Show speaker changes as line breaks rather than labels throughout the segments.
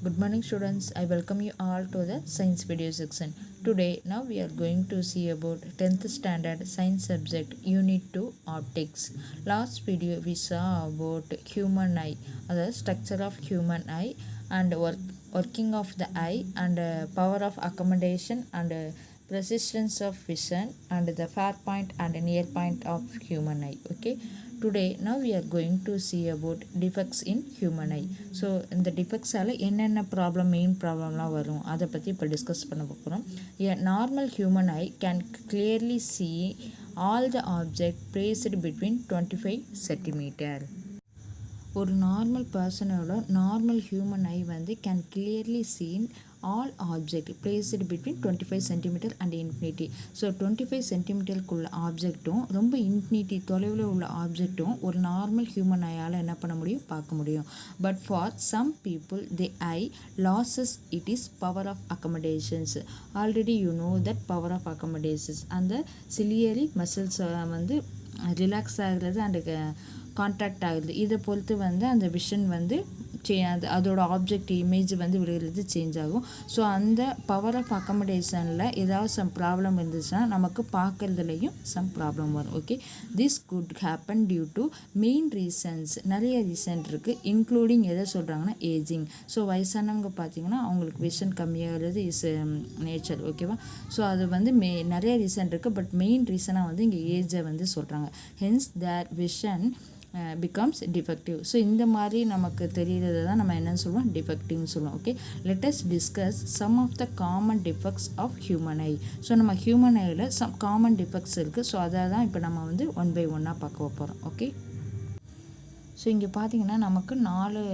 Good morning students, I welcome you all to the science video section. Today now we are going to see about 10th standard science subject unit 2 optics. Last video we saw about human eye, the structure of human eye and working of the eye and power of accommodation and persistence of vision and the far point and near point of human eye. Okay, today now we are going to see about defects in human eye. So இந்த டிஃபெக்ட்ஸால் என்னென்ன problem main ப்ராப்ளம்லாம் வரும் அதை பற்றி இப்போ discuss பண்ண போகிறோம். A normal human eye can clearly see all the object placed between 25 centimeter. ஒரு நார்மல் பர்சனோட நார்மல் ஹியூமன் ஐ வந்து can clearly seen all object placed between 25 centimetre and infinity. So 25 சென்டிமீட்டருக்குள்ள ஆப்ஜெக்ட்டும் ரொம்ப இன்ஃபினிட்டி தொலைவில் உள்ள ஆப்ஜெக்ட்டும் ஒரு நார்மல் ஹியூமன் ஐயால் என்ன பண்ண முடியும், பார்க்க முடியும். But for some people the eye loses it is power of accommodations. Already you know that power of accommodations அந்த சிலியரி மசில்ஸ் வந்து ரிலாக்ஸ் ஆகிறது அண்டு கான்ட்ராக்ட் ஆகுது. இதை பொறுத்து வந்து அந்த விஷன் வந்து அதோட ஆப்ஜெக்ட் இமேஜ் வந்து விழுகிறது சேஞ்ச் ஆகும். ஸோ அந்த பவர் ஆஃப் அக்கமடேஷனில் ஏதாவது சம் ப்ராப்ளம் இருந்துச்சுன்னா நமக்கு பார்க்குறதுலையும் சம் ப்ராப்ளம் வரும். Okay, this could happen due to main reasons. நிறைய ரீசன் இருக்குது, இன்க்ளூடிங் எதை சொல்கிறாங்கன்னா ஏஜிங். ஸோ வயசானவங்க பார்த்திங்கன்னா அவங்களுக்கு விஷன் கம்மியாகிறது இஸ் நேச்சர். ஓகேவா, ஸோ அது வந்து நிறைய ரீசன் இருக்குது. பட் மெயின் ரீசனாக வந்து இங்கே ஏஜை வந்து சொல்கிறாங்க. Hence their vision becomes defective. So இந்த மாதிரி நமக்கு தெரிகிறது தான் நம்ம என்னன்னு சொல்லுவோம், டிஃபெக்டிவ்னு சொல்லுவோம். Okay, let us discuss some of the common defects of human eye. So நம்ம ஹியூமன் ஐயில் சம் காமன் டிஃபெக்ட்ஸ் இருக்குது. ஸோ அதை தான் இப்போ நம்ம வந்து ஒன் பை ஒன்னாக பார்க்க போகிறோம். ஓகே, ஸோ இங்கே பார்த்தீங்கன்னா நமக்கு 4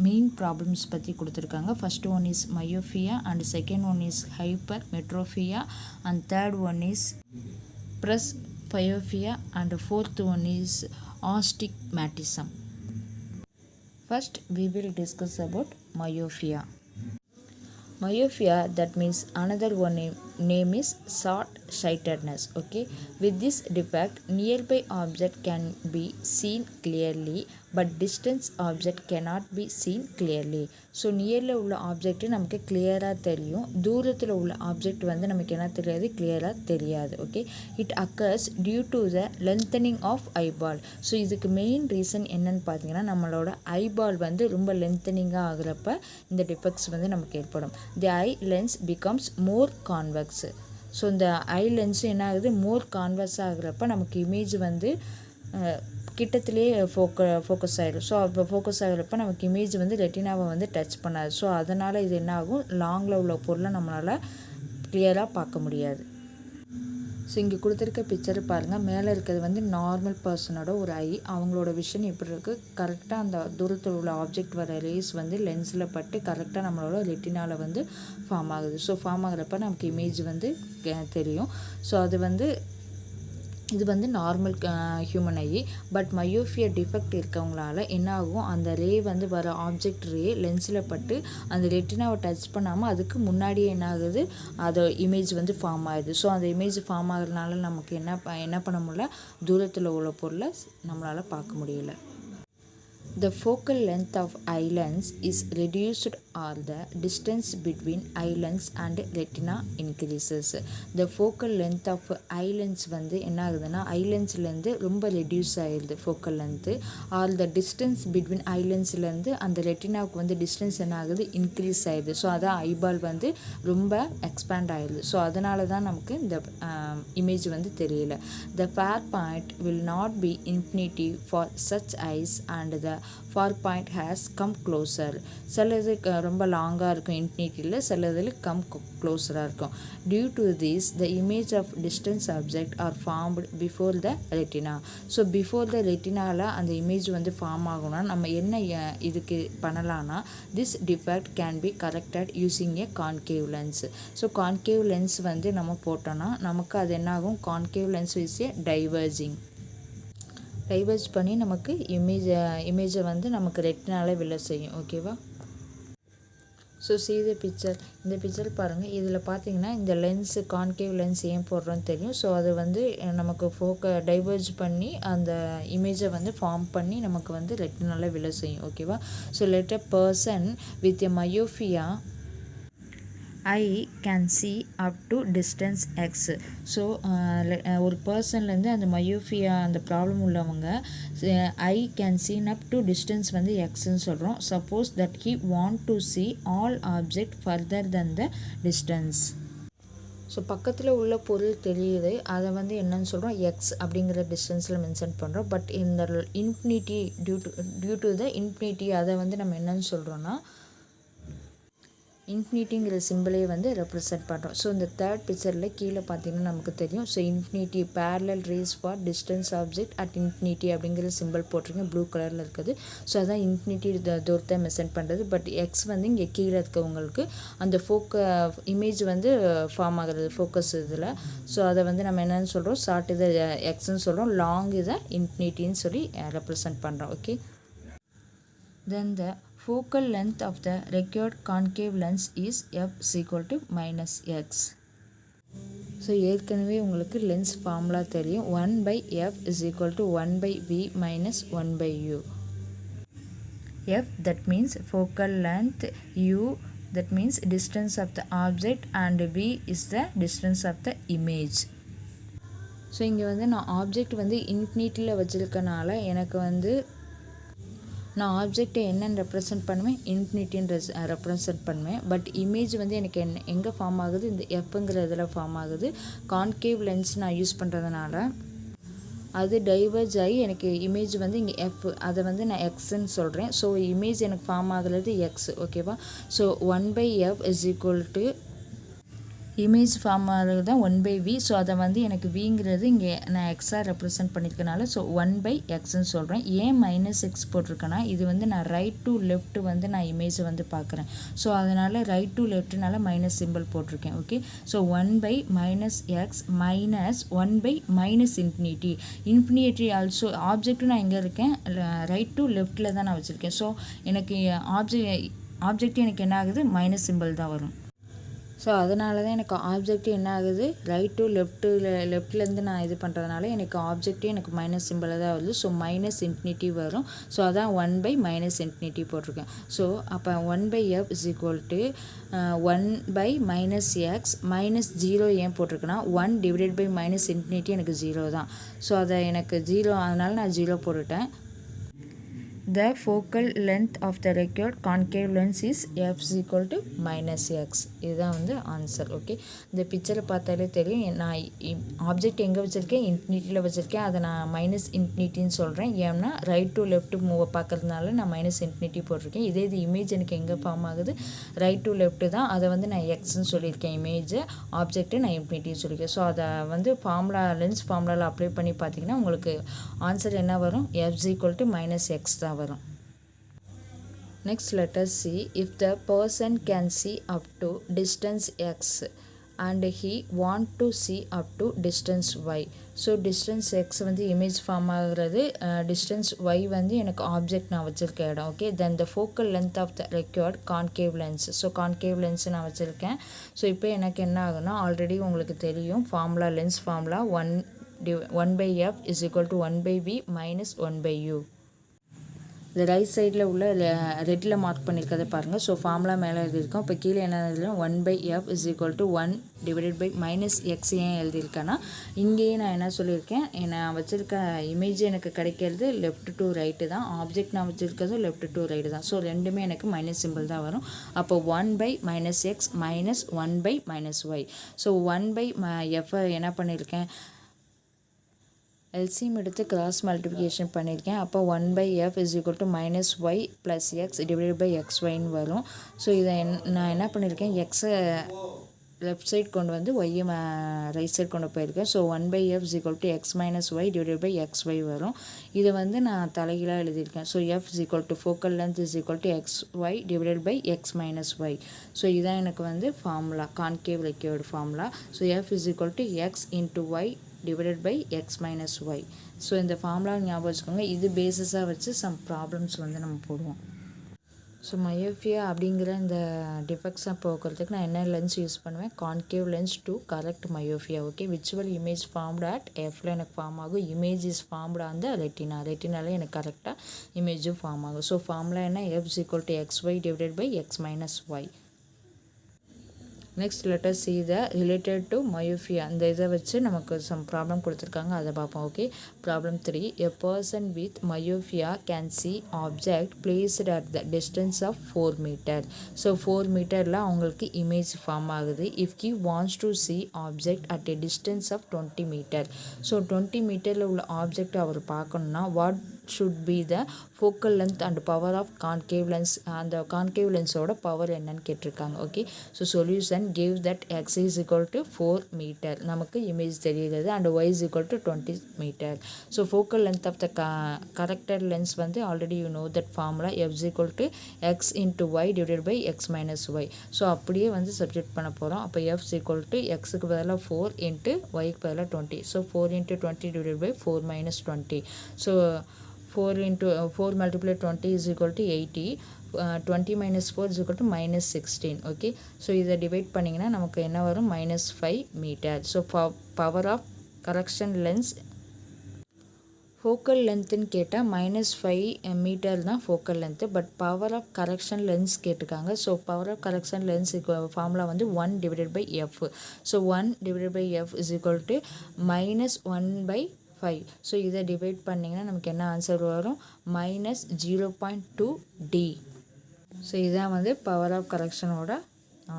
மெயின் ப்ராப்ளம்ஸ் பற்றி கொடுத்துருக்காங்க. First one is myopia and second one is hypermetropia and third one is presbyopia and fourth one is astigmatism. First we will discuss about myopia. Myopia, that means another one name is short sightedness. Okay, with this defect nearby object can be seen clearly but distance object cannot be seen clearly. So நியரில் உள்ள object நமக்கு கிளியராக தெரியும், தூரத்தில் உள்ள object வந்து நமக்கு என்ன தெரியாது, கிளியராக தெரியாது. Okay, it occurs due to the lengthening of eyeball. So இதுக்கு மெயின் ரீசன் என்னன்னு பார்த்தீங்கன்னா நம்மளோட ஐபால் வந்து ரொம்ப லென்த்தனிங்காக ஆகிறப்ப இந்த டிஃபெக்ட்ஸ் வந்து நமக்கு ஏற்படும். The eye lens becomes more convex. So இந்த ஐ லென்ஸ் என்ன ஆகுது, மோர் கான்வெக்ஸ் ஆகிறப்ப நமக்கு இமேஜ் வந்து கிட்டத்திலே ஃபோக்கஸ் ஆகிடும். ஸோ அப்போ ஃபோக்கஸ் ஆகிறப்ப நமக்கு இமேஜ் வந்து ரெட்டினாவை வந்து டச் பண்ணாது. ஸோ அதனால் இது என்ன ஆகும், லாங்கில் உள்ள பொருளை நம்மளால் கிளியராக பார்க்க முடியாது. ஸோ இங்கே கொடுத்துருக்க பிக்சர் பாருங்கள், மேலே இருக்கிறது வந்து நார்மல் பர்சனோட ஒரு ஐ. அவங்களோட விஷன் எப்படி இருக்குது, கரெக்டாக அந்த தூரத்தில் உள்ள ஆப்ஜெக்ட் வர ரேஸ் வந்து லென்ஸில் பட்டு கரெக்டாக நம்மளோட ரெட்டினாவில் வந்து ஃபார்ம் ஆகுது. ஸோ ஃபார்ம் ஆகிறப்ப நமக்கு இமேஜ் வந்து தெரியும். ஸோ அது வந்து இது வந்து normal human eye. But myopia defect இருக்கவங்களால என்ன ஆகும், அந்த ரே வந்து வர ஆப்ஜெக்ட் ரே லென்ஸில் பட்டு அந்த ரெட்டினாவை டச் பண்ணாமல் அதுக்கு முன்னாடியே என்ன ஆகுது, அது இமேஜ் வந்து ஃபார்ம் ஆகுது. ஸோ அந்த இமேஜ் ஃபார்ம் ஆகிறதுனால நமக்கு என்ன பண்ண முடியல, தூரத்தில் உள்ள பொருளை நம்மளால் பார்க்க முடியல. The focal length of eye lens is reduced or the distance between eye lens and retina increases. The focal length of eye lens வந்து என்ன ஆகுதுன்னா ஐ லென்ஸ்லேருந்து ரொம்ப ரெடியூஸ் ஆகிடுது focal length, or the distance between eye lensலேருந்து அந்த ரெட்டினாவுக்கு வந்து distance என்ன ஆகுது, increase ஆகிடுது. ஸோ அதான் ஐபால் வந்து ரொம்ப எக்ஸ்பேண்ட் ஆகிடுது. ஸோ அதனால தான் நமக்கு இந்த இமேஜ் வந்து தெரியல. The far point will not be infinity for such eyes and the far point has come closer. சில இது ரொம்ப லாங்காக இருக்கும் இன்ஃபினிட்டியில், சில இதில் கம் க்ளோஸராக இருக்கும். Due to this the image of distance object are formed before the retina. So before the ரெட்டினாவில் அந்த இமேஜ் வந்து ஃபார்ம் ஆகணும்னா நம்ம என்ன இதுக்கு பண்ணலான்னா, this defect can be corrected using a concave lens. So concave lens வந்து நம்ம போட்டோன்னா நமக்கு அது என்ன ஆகும், concave lens is a diverge பண்ணி நமக்கு இமேஜை வந்து நமக்கு ரெட்டினால விழ செய்யும். ஓகேவா, ஸோ see the picture. இந்த பிக்சர் பாருங்கள். இதில் பார்த்தீங்கன்னா இந்த லென்ஸு கான்கேவ் லென்ஸ் ஏன் போடுறோன்னு தெரியும். ஸோ அது வந்து நமக்கு டைவர்ஜ் பண்ணி அந்த இமேஜை வந்து ஃபார்ம் பண்ணி நமக்கு வந்து ரெட்டினால விழ செய்யும். ஓகேவா? So let a person with a myopia I can see up to distance x. So ஒரு பர்சன்லேருந்து அந்த மயோஃபியா அந்த ப்ராப்ளம் உள்ளவங்க I can see up to distance வந்து எக்ஸ்ன்னு சொல்கிறோம். Suppose that he want to see all object further than the distance. So பக்கத்தில் உள்ள பொருள் தெரியுது, அதை வந்து என்னன்னு சொல்கிறோம், எக்ஸ் அப்படிங்கிற டிஸ்டன்ஸில் மென்ஷன் பண்ணுறோம். பட் இந்த infinity due to the infinity அதை வந்து நம்ம என்னன்னு சொல்கிறோன்னா இன்ஃபினிட்டிங்கிற சிம்பிளே வந்து ரெப்ரசென்ட் பண்ணுறோம். ஸோ இந்த தேர்ட் பிக்சரில் கீழே பார்த்தீங்கன்னா நமக்கு தெரியும். So infinity parallel race for distance object at infinity அப்படிங்கிற சிம்பிள் போட்டிருக்கேன், ப்ளூ கலரில் இருக்குது. ஸோ அதான் இன்ஃபினிட்டி தூரத்தை மென்ஷன் பண்ணுறது. பட் எக்ஸ் வந்து இங்கே கீழே இருக்கவங்களுக்கு அந்த இமேஜ் வந்து ஃபார்ம் ஆகிறது ஃபோக்கஸ் இதில். ஸோ அதை வந்து நம்ம என்னென்னு சொல்கிறோம், ஷார்ட் இதை எக்ஸ்ன்னு சொல்கிறோம், லாங் இதை இன்ஃபினிட்டின்னு சொல்லி ரெப்ரசென்ட் பண்ணுறோம். Okay. Then the focal length of the required concave lens is f is equal to minus x. So ஏற்கனவே உங்களுக்கு லென்ஸ் ஃபார்முலா தெரியும். 1/f is equal to 1/v minus 1/u. f that means focal length, u that means distance of the object, and v is the distance of the image. So இங்கே வந்து நான் object வந்து இன்ஃபினிட்டியில் வச்சுருக்கனால எனக்கு வந்து நான் ஆப்ஜெக்டை என்னென்னு ரெப்ரசென்ட் பண்ணுவேன், இன்ஃபினிட்டின்னு ரெப்ரசென்ட் பண்ணுவேன். பட் இமேஜ் வந்து எனக்கு எங்கே ஃபார்ம் ஆகுது, இந்த எஃப்ங்கிற இதில் ஃபார்ம் ஆகுது. கான்கேவ் லென்ஸ் நான் யூஸ் பண்ணுறதுனால அது டைவர்ஜ் ஆகி எனக்கு இமேஜ் வந்து இங்கே எஃப், அதை வந்து நான் எக்ஸ்ன்னு சொல்கிறேன். ஸோ இமேஜ் எனக்கு ஃபார்ம் ஆகுறது எக்ஸ். ஓகேவா? So 1/f is equal to image form ஆகிறது தான் 1/v. ஸோ அதை வந்து எனக்கு விங்கிறது இங்கே நான் எக்ஸாக ரெப்ரசென்ட் பண்ணியிருக்கனால ஸோ 1/xன்னு சொல்கிறேன். ஏன் -x போட்டிருக்கேன்னா இது வந்து நான் ரைட் டு லெஃப்ட் வந்து நான் இமேஜை வந்து பார்க்குறேன். ஸோ அதனால் ரைட் டு லெஃப்ட்னால மைனஸ் சிம்பிள் போட்டிருக்கேன். Okay. So 1/-x minus 1/-infinity. Infinity also ஆப்ஜெக்ட்டும் நான் எங்கே இருக்கேன், ரைட் டு லெஃப்ட்டில் தான் நான் வச்சுருக்கேன். ஸோ எனக்கு ஆப்ஜெக்ட் எனக்கு என்ன ஆகுது, மைனஸ் சிம்பிள் தான் வரும். ஸோ அதனால தான் எனக்கு ஆப்ஜெக்ட் என்ன ஆகுது, ரைட் டு லெஃப்ட்லேருந்து நான் இது பண்ணுறதுனால எனக்கு ஆப்ஜெக்டே எனக்கு மைனஸ் சிம்பிளில் தான் வருது. ஸோ -infinity வரும். ஸோ அதான் 1/-infinity போட்டிருக்கேன். ஸோ அப்போ 1/f is equal to 1/-x -0 ஏன் போட்டிருக்கேன்னா 1 divided by -infinity எனக்கு 0 தான். ஸோ அதை எனக்கு 0 அதனால நான் 0 போட்டுட்டேன். The focal length of the required concave lens is f is equal to -x. இதுதான் வந்து ஆன்சர். ஓகே. இந்த பிக்சரை பார்த்தாலே தெரியும், நான் ஆப்ஜெக்ட் எங்கே வச்சுருக்கேன், இன்ஃபினிட்டியில் வச்சுருக்கேன். அதை நான் -infinity சொல்கிறேன். ஏன்னா ரைட் டு லெஃப்ட் மூவை பார்க்கறதுனால நான் -infinity போட்டிருக்கேன். இதே இது இமேஜ் எனக்கு எங்கே ஃபார்ம் ஆகுது, ரைட் டு லெஃப்ட் தான். அதை வந்து நான் எக்ஸ்ன்னு சொல்லியிருக்கேன் இமேஜ், ஆப்ஜெக்ட்டு நான் இன்ஃபினிட்டின்னு சொல்லியிருக்கேன். ஸோ அதை வந்து லென்ஸ் ஃபார்முலாவில் அப்ளை பண்ணி பார்த்தீங்கன்னா உங்களுக்கு ஆன்சர் என்ன வரும், f is equal to -x தான் வரும். Next let us see, if the person can see up to distance x and he want to see up to distance y. So distance X வந்து image form ஆகிறது, distance Y வந்து எனக்கு object நான் வச்சுருக்க இடம். Okay. Then the focal length of the required concave lens. So concave lens நான் வச்சுருக்கேன். So இப்போ எனக்கு என்ன ஆகுனா, ஆல்ரெடி உங்களுக்கு தெரியும் formula, lens formula 1/f is equal to 1/v minus 1/u. இந்த ரைட் சைடில் உள்ள ரெட்டில் மார்க் பண்ணியிருக்கிறத பாருங்கள். ஸோ ஃபார்முலா மேலே எழுதியிருக்கோம். இப்போ கீழே என்ன எழுதிருக்கோம், 1/f is equal to 1 divided by -x ஏன் எழுதியிருக்கேன்னா, இங்கேயே நான் என்ன சொல்லியிருக்கேன், நான் வச்சுருக்க இமேஜ் எனக்கு கிடைக்கிறது லெஃப்ட் டு ரைட்டு தான், ஆப்ஜெக்ட் நான் வச்சுருக்கிறது லெஃப்ட் டு ரைட்டு தான். ஸோ ரெண்டுமே எனக்கு மைனஸ் சிம்பிள் தான் வரும். அப்போ 1/-x minus 1/-y. So 1/f என்ன பண்ணியிருக்கேன், எல்சிஎம் எடுத்து கிராஸ் மல்டிப்ளிகேஷன் பண்ணியிருக்கேன். அப்போ 1/f is equal to -y plus x divided by xyன்னு வரும். ஸோ இதை நான் என்ன பண்ணியிருக்கேன், எக்ஸை லெஃப்ட் சைட் கொண்டு வந்து ஒய்யை ரைட் சைட் கொண்டு போயிருக்கேன். So 1/f is equal to x minus y divided by xy வரும். இதை வந்து நான் தலைகீழாக எழுதியிருக்கேன். So f is equal to focal length is equal to xy divided by x minus y. So இதான் எனக்கு வந்து formula, concave required formula. So f is equal to x into y divided by x minus y. So இந்த formula ஞாபகம் வச்சுக்கோங்க. இது பேசிஸாக வச்சு some problems வந்து நம்ம போடுவோம். ஸோ மயோஃபியா அப்படிங்கிற இந்த டிஃபெக்ட்ஸை போக்குறதுக்கு நான் என்ன லென்ஸ் யூஸ் பண்ணுவேன், concave lens to correct myopia. Okay, visual image formed at எஃப்ல எனக்கு ஃபார்ம் ஆகும், இமேஜ் இஸ் ஃபார்ம்டு அந்த ரெட்டினால எனக்கு கரெக்டாக இமேஜும் ஃபார்ம் ஆகும். ஸோ ஃபார்முலா என்ன, F is equal to XY divided by X minus Y. Next let us see the related to myopia. அந்த இதை வச்சு நமக்கு some problem கொடுத்துருக்காங்க, அதை பார்ப்போம். Okay, problem 3. A person with myopia can see object placed at the distance of 4 meter. So 4 மீட்டரில் அவங்களுக்கு image form ஆகுது. If he wants to see object at a distance of 20 meter. So 20 மீட்டரில் உள்ள object அவர் பார்க்கணுன்னா what should be the focal length and power of concave lens. அந்த concave lensோட power என்னன்னு கேட்டிருக்காங்க. Okay, so solution give that x is equal to 4 meter, நமக்கு image தெரிகிறது, and y is equal to 20 meter. So focal length of the corrected lens வந்து already you know that formula f is equal to x into y divided by x minus y. So அப்படியே வந்து subject பண்ண போகிறோம். அப்போ f is equal to xக்கு பதிலாக 4 into yக்கு பதிலாக 20. So 4 into 20 divided by 4 minus 20. So 4 into 4 multiplied 20 is equal to 80. 20 minus 4 is equal to minus 16. Okay, so இதை divide பண்ணிங்கன்னா நமக்கு என்ன வரும், -5 metre. So power of correction lens focal லென்த்துன்னு கேட்டால் -5 metre தான் focal length, but power of correction lens கேட்டிருக்காங்க. So power of correction lens formula வந்து 1 divided by f. So 1 divided by f is equal to -1/5. So இதை divide பண்ணிங்கன்னா நமக்கு என்ன answer வரும், -0.2 D. ஸோ இதான் வந்து பவர் ஆஃப் கரெக்ஷனோட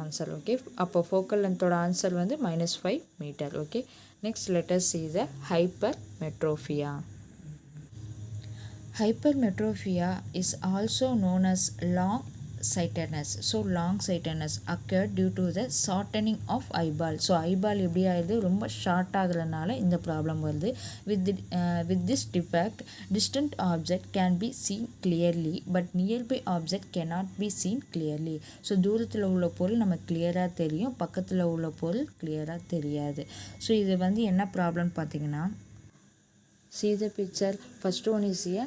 ஆன்சர். ஓகே, அப்போ ஃபோக்கல் லென்த்தோட ஆன்சர் வந்து -5 metre. Okay, next let us see the hypermetropia. Hypermetropia is also known as long sightedness. So long sightedness occurred due to the shortening of eyeball. So eyeball எப்படி ஆயிடுது, ரொம்ப short ஆகுறதுனால இந்த problem வருது. With this defect, distant object can be seen clearly but nearby object cannot be seen clearly. So தூரத்தில் உள்ள பொருள் நம்ம கிளியராக தெரியும், பக்கத்தில் உள்ள பொருள் கிளியராக தெரியாது. ஸோ இது வந்து என்ன ப்ராப்ளம் பார்த்தீங்கன்னா, see the picture. First one is a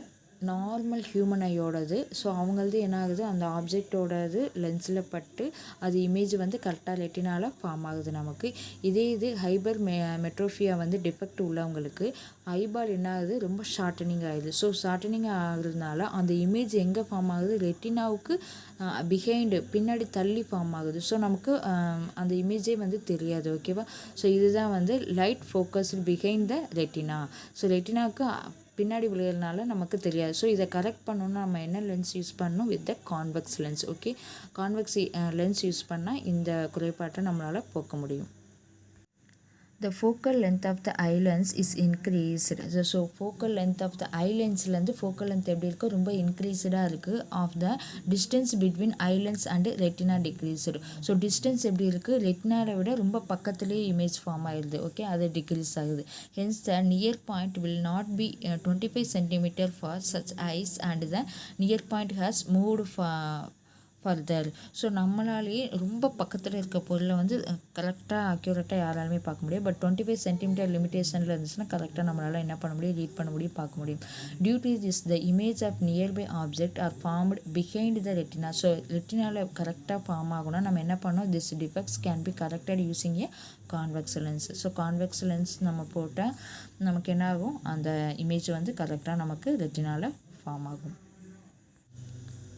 normal human ஐயோடது. ஸோ அவங்களது என்ன ஆகுது, அந்த ஆப்ஜெக்டோடது லென்ஸில் பட்டு அது இமேஜ் வந்து கரெக்டாக ரெட்டினால ஃபார்ம் ஆகுது நமக்கு. இதே இது மெட்ரோஃபியா வந்து டிஃபெக்ட் உள்ளவங்களுக்கு ஐபால் என்ன ஆகுது, ரொம்ப ஷார்ட்டனிங் ஆகுது. ஸோ ஷார்ட்டனிங் ஆகுறதுனால அந்த இமேஜ் எங்கே ஃபார்ம் ஆகுது, ரெட்டினாவுக்கு பிஹைண்டு பின்னாடி தள்ளி ஃபார்ம் ஆகுது. ஸோ நமக்கு அந்த இமேஜே வந்து தெரியாது. ஓகேவா, ஸோ இதுதான் வந்து light focus behind the retina. So ரெட்டினாவுக்கு பின்னாடி விழுகிறதுனால நமக்கு தெரியாது. ஸோ இதை கரெக்ட் பண்ணணும்னா நம்ம என்ன லென்ஸ் யூஸ் பண்ணணும், with the convex lens. Okay, convex lens use பண்ணால் இந்த குறைபாட்டை நம்மளால் போக்க முடியும். The focal length of the eye lens is increased. So focal length of the eye lensலேருந்து focal length எப்படி இருக்குது, ரொம்ப இன்க்ரீஸ்டாக இருக்குது. Of the distance between eye lens and retina decreased. So distance எப்படி இருக்குது, ரெட்டினாவை விட ரொம்ப பக்கத்துலேயே இமேஜ் ஃபார்ம் ஆகிடுது. ஓகே, அது டிக்ரீஸ் ஆகுது. Hence the near point will not be 25 centimeter for such eyes and the near point has moved farther. So நம்மளாலேயே ரொம்ப பக்கத்தில் இருக்க பொருளை வந்து கரெக்டாக அக்யூரேட்டாக யாராலுமே பார்க்க முடியும். பட் 25 centimeter லிமிட்டேஷனில் இருந்துச்சுன்னா கரெக்டாக நம்மளால் என்ன பண்ண முடியும், ரீட் பண்ண முடியும், பார்க்க முடியும். Due to this the image of nearby object are formed behind the retina. So ரெட்டினாவில் கரெக்டாக ஃபார்ம் ஆகணும்னா நம்ம என்ன பண்ணோம், this defects can be corrected using a convex lens. So convex lens நம்ம போட்டால் நமக்கு என்ன ஆகும், அந்த இமேஜ் வந்து கரெக்டாக நமக்கு ரெட்டினாவில் ஃபார்ம் ஆகும்.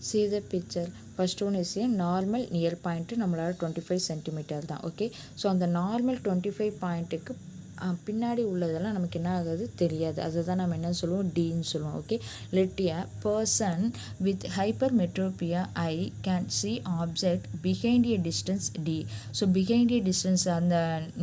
See the picture. First one is a normal near point நம்மளால் 25 centimeter தான். ஓகே, ஸோ அந்த நார்மல் 25 பாயிண்ட்டுக்கு பின்னாடி உள்ளதெல்லாம் நமக்கு என்ன ஆகுது தெரியாது. அதுதான் நம்ம என்ன சொல்லுவோம், டின்னு சொல்லுவோம். Okay, let a person with hypermetropia eye can see object behind a distance D. So behind a distance அந்த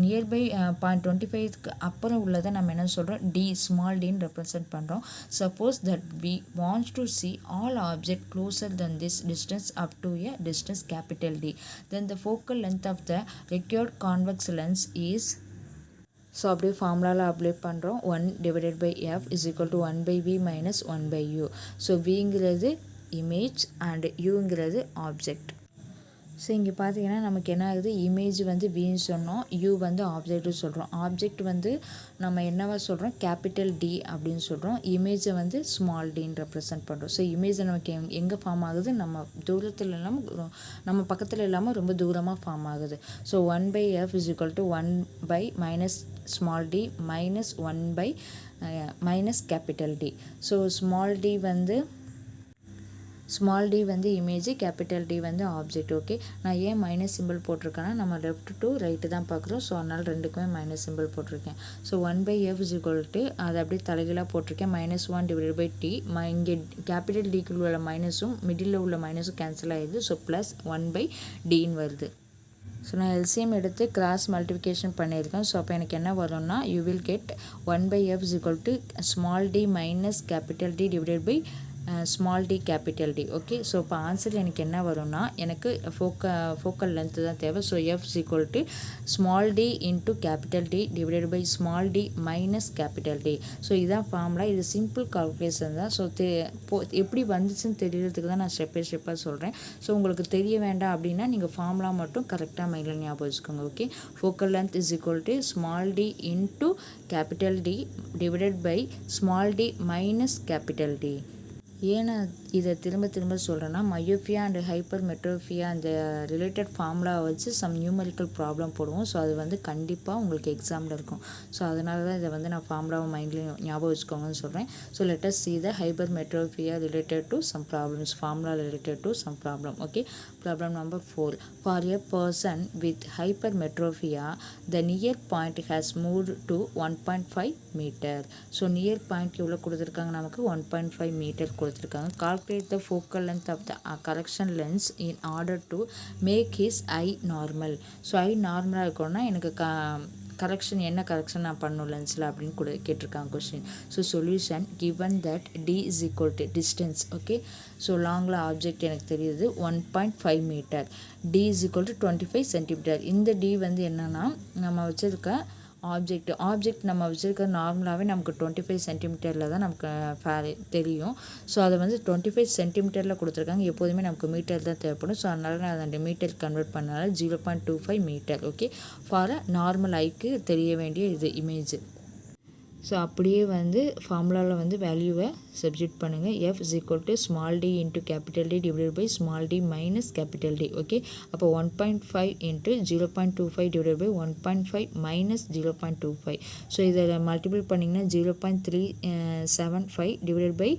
நியர்பை 0.25க்கு அப்புறம் உள்ளதை நம்ம என்ன சொல்கிறோம், டி, ஸ்மால் டின்னு ரெப்ரசன்ட் பண்ணுறோம். Suppose that we wants to see all object closer then this distance up to a distance capital D, then the focal length of the required convex lens is. So அப்படியே ஃபார்முலாவில் apply பண்ணுறோம். 1 divided by f is equal to 1 by v minus 1 by u. So vங்கிறது image and uங்கிறது object. So இங்கே பார்த்தீங்கன்னா நமக்கு என்ன ஆகுது, இமேஜ் வந்து வின்னு சொன்னோம், யூ வந்து ஆப்ஜெக்ட்டு சொல்கிறோம். ஆப்ஜெக்ட் வந்து நம்ம என்னவா சொல்கிறோம், கேபிட்டல் டி அப்படின்னு சொல்கிறோம். இமேஜை வந்து ஸ்மால் டின்னு ரெப்ரசன்ட் பண்ணுறோம். ஸோ இமேஜ் நமக்கு எங்கே ஃபார்ம் ஆகுது, நம்ம தூரத்தில் இல்லாமல் நம்ம பக்கத்தில் இல்லாமல் ரொம்ப தூரமாக ஃபார்ம் ஆகுது. So 1/f = 1/- small D minus 1/- capital D. So small D வந்து இமேஜ், கேபிட்டல் டி வந்து ஆப்ஜெக்ட். ஓகே, நான் ஏன் மைனஸ் சிம்பிள் போட்டிருக்கேன்னா நம்ம லெஃப்ட் டு ரைட்டு தான் பார்க்குறோம். ஸோ அதனால் ரெண்டுக்குமே மைனஸ் சிம்பிள் போட்டிருக்கேன். ஸோ 1/f = அதை அப்படியே தலைகீழாக போட்டிருக்கேன், -1/t. இங்கே கேபிட்டல் டிக்குள்ள உள்ள மைனஸும் மிடில் உள்ள மைனஸும் கேன்சல் ஆகிடுது. ஸோ ப்ளஸ் 1/dன்னு வருது. ஸோ நான் எல்சிஎம் எடுத்து கிராஸ் மல்டிப்ளிகேஷன் பண்ணியிருக்கேன். ஸோ அப்போ எனக்கு என்ன வரும்னா, you will get 1/f = small D minus capital D divided by small D capital D. Okay, so இப்போ ஆன்சர் எனக்கு என்ன வரும்னா, எனக்கு ஃபோக்கல் லென்த்து தான் தேவை. So f = small D into capital D divided by small D minus capital D. So இதுதான் formula. இது simple calculation தான். ஸோ எப்படி வந்துச்சுன்னு தெரியறதுக்கு தான் நான் ஸ்டெப் பை ஸ்டெப்பாக சொல்கிறேன். ஸோ உங்களுக்கு தெரிய வேண்டாம் அப்படின்னா நீங்கள் ஃபார்முலா மட்டும் கரெக்டாக மைண்டில் ஞாபகம் வச்சுக்கோங்க. Okay, focal length = small D into capital D divided by small D minus capital D. ஏன்னா இதை திரும்ப சொல்கிறேன்னா, மயோபியா அண்ட் ஹைப்பர் மெட்ரோபியா அந்த ரிலேட்டட் ஃபார்முலாவை வச்சு சம் நியூமரிக்கல் ப்ராப்ளம் போடுவோம். ஸோ அது வந்து கண்டிப்பாக உங்களுக்கு எக்ஸாமில் இருக்கும். ஸோ அதனால தான் இதை வந்து நான் ஃபார்முலாவை மைண்ட்லேயும் ஞாபகம் வச்சுக்கோங்கன்னு சொல்கிறேன். So let us see the hypermetropia related to some problems, formula related to some problem. Okay, problem number 4. For a person with hypermetropia, the near point has moved to 1.5 meter. So near point எவ்வளோ கொடுத்துருக்காங்க, நமக்கு 1.5 metre கொடுத்துருக்காங்க. Calculate the focal length of the correction lens in order to make his eye normal. So I நார்மலாக இருக்கணும்னா எனக்கு correction என்ன correction நான் பண்ணணும் லென்ஸில் அப்படின்னு கேட்டிருக்காங்க question. So solution, given that d = distance. Okay, so லாங்கில் ஆப்ஜெக்ட் எனக்கு தெரியுது 1.5 மீட்டர், d = 25 சென்டிமீட்டர். இந்த d வந்து என்னென்னா நம்ம வச்சுருக்க ஆப்ஜெக்ட் நம்ம வச்சுருக்க நார்மலாகவே நமக்கு 25 சென்டிமீட்டரில் தான் நமக்கு தெரியும். ஸோ அதை வந்து 25 சென்டிமீட்டரில் கொடுத்துருக்காங்க. எப்போதுமே நமக்கு மீட்டர் தான் தேவைப்படும். ஸோ அதனால் நான் அந்த மீட்டர் கன்வெர்ட் பண்ணால 0.25 மீட்டர். ஓகே, ஃபார் நார்மல் ஐக்கு தெரிய வேண்டிய இது இமேஜ். ஸோ அப்படியே வந்து ஃபார்முலாவில் வந்து வேல்யூவை சப்ஸ்டிட்யூட் பண்ணுங்கள். f = small D into capital D divided by small D minus capital D. Okay, அப்போ 1.5 into 0.25 divided by 1.5 minus 0.25. So இதை மல்டிபிள் பண்ணிங்கன்னா 0.375 டிவைடட் பை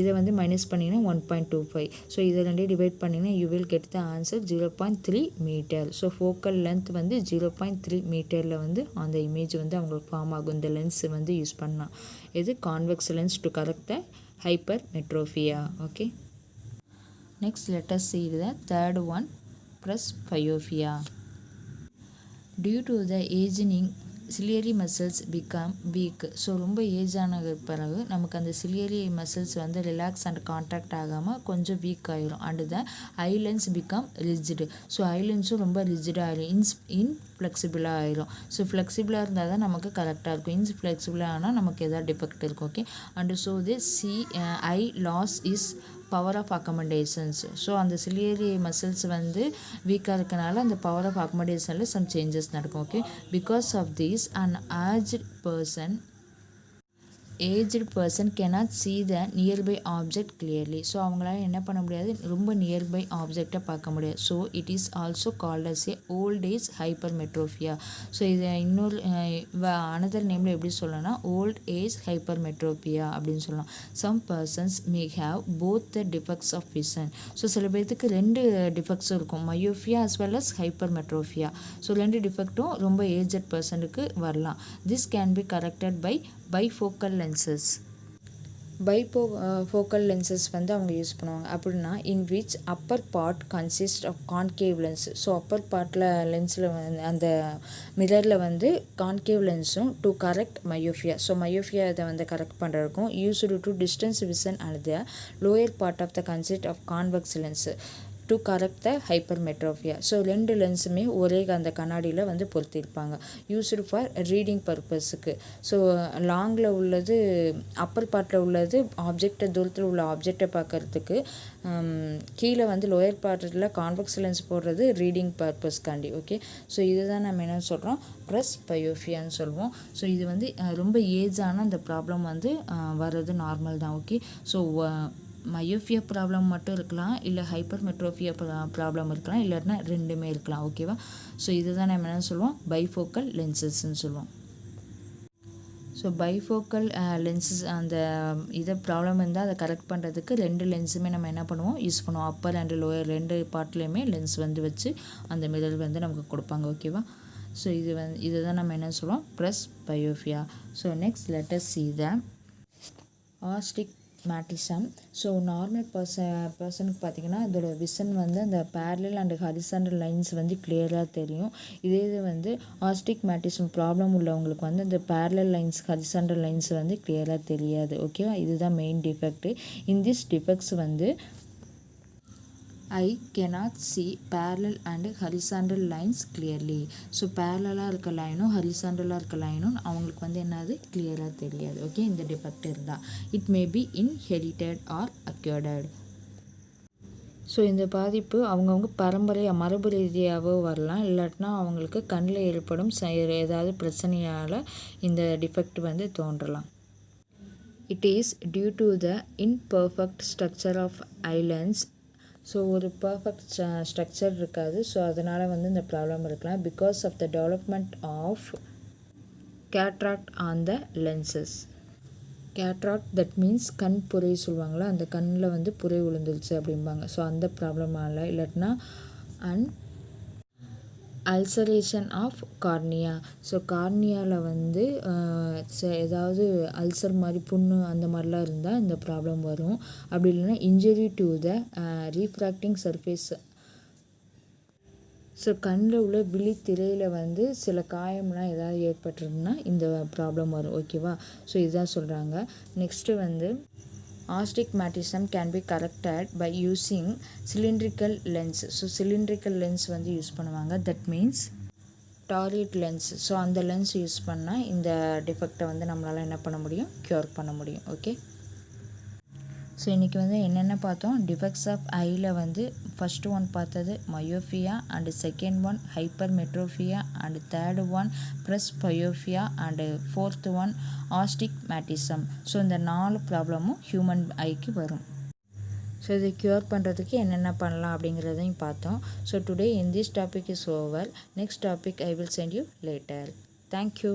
இதை வந்து மைனஸ் பண்ணிங்கன்னா 1.25. ஸோ இதை ரெண்டே டிவைட் பண்ணிங்கன்னா you will get the answer 0.3 metre. So focal length வந்து 0.3 மீட்டரில் வந்து அந்த இமேஜ் வந்து அவங்களுக்கு ஃபார்ம் ஆகும். இந்த லென்ஸ் வந்து யூஸ் பண்ணலாம். இது convex lens to correct the hypermetropia. Okay, next let us see the third one, presbyopia. Due to the aging, ciliary muscles become weak. So ரொம்ப ஏஜ் ஆன பிறகு நமக்கு அந்த சிலியரி மசில்ஸ் வந்து ரிலாக்ஸ் அண்ட் கான்ட்ராக்ட் ஆகாமல் கொஞ்சம் வீக் ஆகிரும். And the eye lens become rigid. So ஐலென்ஸும் ரொம்ப ரிஜிடாக ஆகிரும், இன்ஃப்ளெக்சிபிளாக ஆகிரும். ஸோ ஃப்ளெக்சிபிளாக இருந்தால் தான் நமக்கு கரெக்டாக இருக்கும். இன்ஃப்ளெக்சிபிளாக ஆனால் நமக்கு எதாவது டிஃபெக்ட் இருக்கும். Okay, and so eye loss is power of accommodations. So அந்த சிலியரி மசில்ஸ் வந்து வீக்காக இருக்கனால அந்த பவர் ஆஃப் அக்கமடேஷனில் சம் சேஞ்சஸ் நடக்கும். Okay, because of this an aged person cannot see the nearby object clearly. So அவங்களால என்ன பண்ண முடியாது, ரொம்ப நியர்பை ஆப்ஜெக்டை பார்க்க முடியாது. So it is also called as a old age hypermetropia. So இதை இன்னொரு அனதர் நேமில் எப்படி சொல்லணும்னா ஓல்ட் ஏஜ் ஹைப்பர்மெட்ரோபியா அப்படின்னு சொல்லலாம். Some persons may have both the defects of vision. So சில பேர்த்துக்கு ரெண்டு டிஃபெக்ட்ஸும் இருக்கும், myopia as well as hypermetropia. So ரெண்டு டிஃபெக்ட்டும் ரொம்ப ஏஜட் பர்சனுக்கு வரலாம். This can be corrected by bifocal lenses. Bifocal lenses வந்து அவங்க யூஸ் பண்ணுவாங்க. அப்படின்னா in which upper part consist of concave lens. So upper பார்ட்டில் லென்ஸில் வந்து அந்த மிரரில் வந்து கான்கேவ் லென்ஸும் to correct myopia. So myopia இதை வந்து கரெக்ட் பண்ணுறதுக்கும் used to distance vision and the lower part of the consist of convex lens. To correct the hypermetropia. So 2 லென்ஸுமே ஒரே அந்த கண்ணாடியில் வந்து பொருத்தியிருப்பாங்க. யூஸ்டு ஃபார் ரீடிங் பர்பஸுக்கு. ஸோ லாங்கில் உள்ளது அப்பர் பார்ட்டில் உள்ளது ஆப்ஜெக்டை தூரத்தில் உள்ள ஆப்ஜெக்டை பார்க்கறதுக்கு, கீழே வந்து லோயர் பார்ட்டில் கான்வெக்ஸ் லென்ஸ் போடுறது ரீடிங் பர்பஸ்க்காண்டி. ஓகே, ஸோ இதுதான் நம்ம என்ன சொல்கிறோம், ப்ரெஸ் பயோஃபியான்னு சொல்லுவோம். ஸோ இது வந்து ரொம்ப ஏஜான அந்த ப்ராப்ளம் வந்து வர்றது நார்மல் தான். ஓகே, ஸோ மயோஃபியா ப்ராப்ளம் மட்டும் இருக்கலாம், இல்லை ஹைப்பர்மெட்ரோபியா ப்ராப்ளம் இருக்கலாம், இல்லைன்னா ரெண்டுமே இருக்கலாம். ஓகேவா, ஸோ இதுதான் நம்ம என்ன சொல்லுவோம், பைஃபோக்கல் லென்சஸ்ன்னு சொல்லுவோம். ஸோ பைஃபோக்கல் லென்சஸ் அந்த இதை ப்ராப்ளம் இருந்தால் அதை கரெக்ட் பண்ணுறதுக்கு 2 லென்ஸுமே நம்ம என்ன பண்ணுவோம், யூஸ் பண்ணுவோம். அப்பர் அண்ட் லோயர் 2 பார்ட்லேயுமே லென்ஸ் வந்து வச்சு அந்த மிரர் வந்து நமக்கு கொடுப்பாங்க. ஓகேவா, ஸோ இதை தான் நம்ம என்ன சொல்லுவோம், presbyopia. So next let us see the astigmatism. So normal பர்சனுக்கு பார்த்திங்கன்னா இதோட விஷன் வந்து அந்த பேரலல் அண்ட் ஹரிசாண்டல் லைன்ஸ் வந்து கிளியராக தெரியும். இதே இது வந்து ஆஸ்டிக்மேட்டிசம் ப்ராப்ளம் உள்ளவங்களுக்கு வந்து அந்த பேரலல் லைன்ஸ் ஹரிசாண்டல் லைன்ஸ் வந்து கிளியராக தெரியாது. ஓகேவா, இதுதான் main defect. In this defects வந்து I cannot see parallel and horizontal lines clearly. So பேரலாக இருக்க லைனும் ஹரிசாண்டலாக இருக்க லைனும் அவங்களுக்கு வந்து என்னது கிளியராக தெரியாது. ஓகே, இந்த டிஃபெக்ட் இருந்தால் it may be inherited or acquired. So இந்த பாதிப்பு அவங்கவுங்க மரபு ரீதியாகவோ வரலாம், இல்லாட்டினா அவங்களுக்கு கண்ணில் ஏற்படும் ஏதாவது பிரச்சனையால் இந்த டிஃபெக்ட் வந்து தோன்றலாம். It is due to the imperfect structure of eye lens. So ஒரு பர்ஃபெக்ட் ஸ்ட்ரக்சர் இருக்காது. ஸோ அதனால் வந்து இந்த ப்ராப்ளம் இருக்கலாம். Because of the development of cataract on the lenses. Cataract that means கண் புரை சொல்லுவாங்களா, அந்த கண்ணில் வந்து புரை விழுந்துருச்சு அப்படிம்பாங்க. ஸோ அந்த ப்ராப்ளமால், இல்லாட்டினா அல்சரேஷன் ஆஃப் கார்னியா. ஸோ கார்னியாவில் வந்து ஏதாவது அல்சர் மாதிரி புண்ணு அந்த மாதிரிலாம் இருந்தால் இந்த ப்ராப்ளம் வரும். அப்படி இல்லைன்னா injury to the refracting surface. So கண்ணில் உள்ள விழித்திரையில் வந்து சில காயம்லாம் ஏதாவது ஏற்பட்டுருதுன்னா இந்த ப்ராப்ளம் வரும். ஓகேவா, ஸோ இதுதான் சொல்கிறாங்க. நெக்ஸ்ட்டு வந்து astigmatism can be corrected by using cylindrical lens. So cylindrical lens வந்து யூஸ் பண்ணுவாங்க. தட் மீன்ஸ் டாரியட் லென்ஸ். ஸோ அந்த லென்ஸ் யூஸ் பண்ணால் இந்த டிஃபெக்டை வந்து நம்மளால் என்ன பண்ண முடியும், க்யூர் பண்ண முடியும். ஓகே, ஸோ இன்றைக்கி வந்து என்னென்ன பார்த்தோம், டிஃபெக்ட்ஸ் ஆஃப் ஐயில் வந்து ஃபஸ்ட்டு ஒன் பார்த்தது myopia, and second one hypermetropia, and third one presbyopia, and fourth one astigmatism. So இந்த 4 ப்ராப்ளமும் ஹியூமன் ஐக்கு வரும். ஸோ இதை க்யூர் பண்ணுறதுக்கு என்னென்ன பண்ணலாம் அப்படிங்கிறதையும் பார்த்தோம். So today in this topic is over. Next topic I will send you later. Thank you.